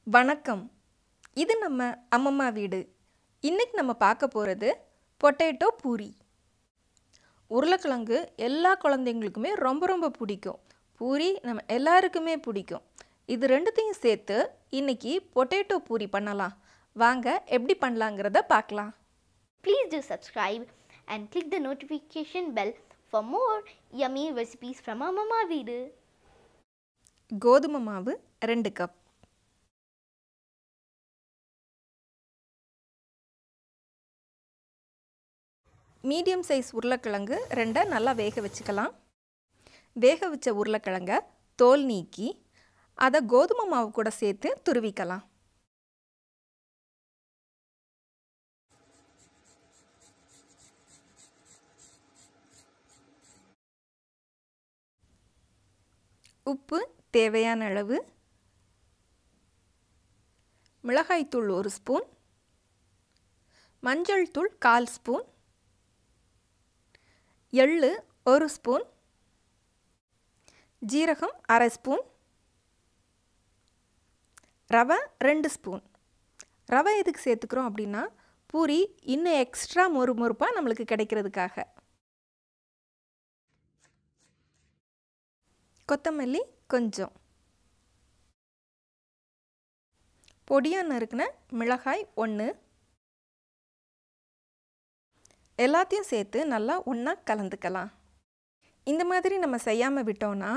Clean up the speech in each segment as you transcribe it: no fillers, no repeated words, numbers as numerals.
வணக்கம். இது நம்ம அம்மம்மா வீடு. இன்னைக்கு நம்ம பார்க்க போகிறது பொட்டேட்டோ பூரி. உருளைக்கிழங்கு எல்லா குழந்தைங்களுக்குமே ரொம்ப ரொம்ப பிடிக்கும். பூரி நம்ம எல்லாருக்குமே பிடிக்கும். இது ரெண்டுத்தையும் சேர்த்து இன்னைக்கு பொட்டேட்டோ பூரி பண்ணலாம். வாங்க எப்படி பண்ணலாங்கிறத பார்க்கலாம். Please do subscribe and click the notification bell for more yummy recipes from Mama Veedu. கோதுமை மாவு 2 கப். மீடியம் சைஸ் உருளைக்கிழங்கு 2 நல்லா வேக வச்சுக்கலாம். வேக வச்ச உருளைக்கிழங்கை தோல் நீக்கி அதை கோதுமை மாவு கூட சேர்த்து துருவிக்கலாம். உப்பு தேவையான அளவு, மிளகாய்த்தூள் 1 ஸ்பூன், மஞ்சள் தூள் 1/4 ஸ்பூன், எள்ளு 1 ஸ்பூன், ஜீரகம் 1/2 ஸ்பூன், ரவை 2 ஸ்பூன். ரவை எதுக்கு சேர்த்துக்கிறோம் அப்படின்னா பூரி இன்னும் எக்ஸ்ட்ரா மொறுமொறுப்பாக நம்மளுக்கு கிடைக்கிறதுக்காக. கொத்தமல்லி கொஞ்சம், பொடியாக நறுக்கின மிளகாய் 1. எல்லாத்தையும் சேர்த்து நல்லா ஒன்றா கலந்துக்கலாம். இந்த மாதிரி நம்ம செய்யாமல் விட்டோம்னா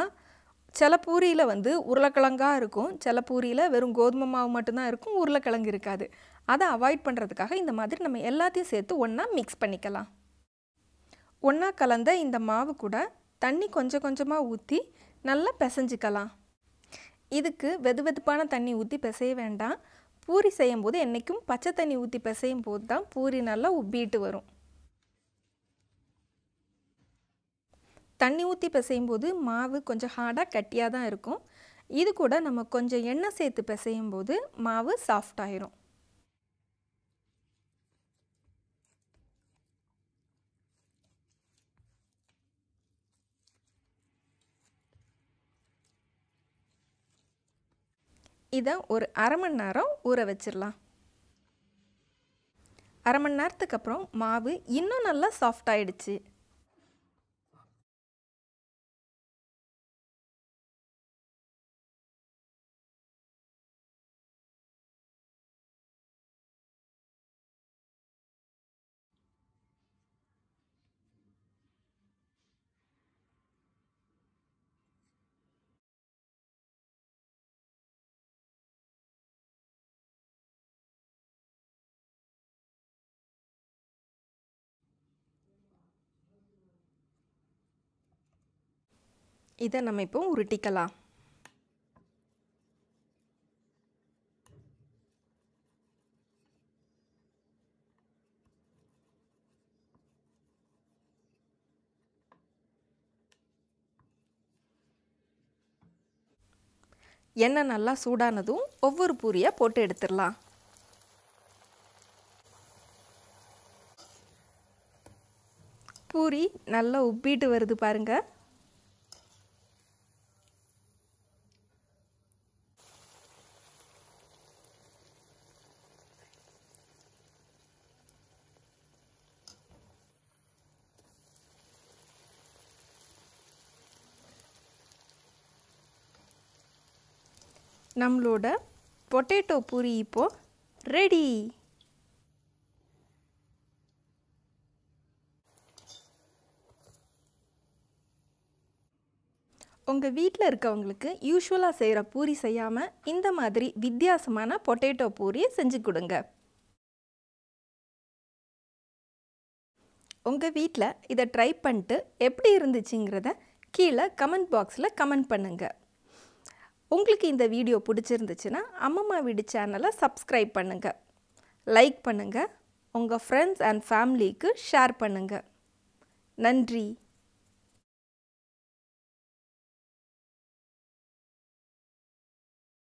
சில பூரியில் உருளைக்கிழங்காக இருக்கும், சில பூரியில் வெறும் கோதுமை மாவு மட்டும்தான் இருக்கும், உருளைக்கிழங்கு இருக்காது. அதை அவாய்ட் பண்ணுறதுக்காக இந்த மாதிரி நம்ம எல்லாத்தையும் சேர்த்து ஒன்றா மிக்ஸ் பண்ணிக்கலாம். ஒன்றா கலந்த இந்த மாவு கூட தண்ணி கொஞ்சம் கொஞ்சமாக ஊற்றி நல்லா பிசைஞ்சிக்கலாம். இதுக்கு வெதுவெதுப்பான தண்ணி ஊற்றி பிசைய வேண்டாம். பூரி செய்யும்போது என்றைக்கும் பச்சை தண்ணி ஊற்றி பிசையும் போது தான் பூரி நல்லா உப்பிட்டு வரும். தண்ணி ஊற்றி பிசையும் போது மாவு கொஞ்சம் ஹார்டாக கட்டியாக தான் இருக்கும். இது கூட நம்ம கொஞ்சம் எண்ணெய் சேர்த்து பிசையும் போது மாவு சாஃப்ட் ஆயிரும். இதை ஒரு 1/2 மணி நேரம் ஊற வச்சிடலாம். 1/2 மணி நேரத்துக்கு அப்புறம் மாவு இன்னும் நல்லா சாஃப்ட் ஆயிடுச்சு. இதை நம்ம இப்போ உருட்டிக்கலாம். எண்ணெய் நல்லா சூடானதும் ஒவ்வொரு பூரியாக போட்டு எடுத்துடலாம். பூரி நல்லா உப்பிட்டு வருது பாருங்க. நம்மளோட பொட்டேட்டோ பூரி இப்போ ரெடி. உங்கள் வீட்டில் இருக்கவங்களுக்கு யூஸ்வலாக செய்கிற பூரி செய்யாமல் இந்த மாதிரி வித்தியாசமான பொட்டேட்டோ பூரியை செஞ்சு கொடுங்க. உங்கள் வீட்டில் இதை ட்ரை பண்ணிட்டு எப்படி இருந்துச்சுங்கிறத கீழே கமெண்ட் பாக்ஸில் கமெண்ட் பண்ணுங்கள். உங்களுக்கு இந்த வீடியோ பிடிச்சிருந்துச்சுன்னா அம்மம்மா வீடு சேனலை சப்ஸ்கிரைப் பண்ணுங்கள், லைக் பண்ணுங்கள், உங்கள் ஃப்ரெண்ட்ஸ் அண்ட் ஃபேமிலிக்கு ஷேர் பண்ணுங்கள். நன்றி.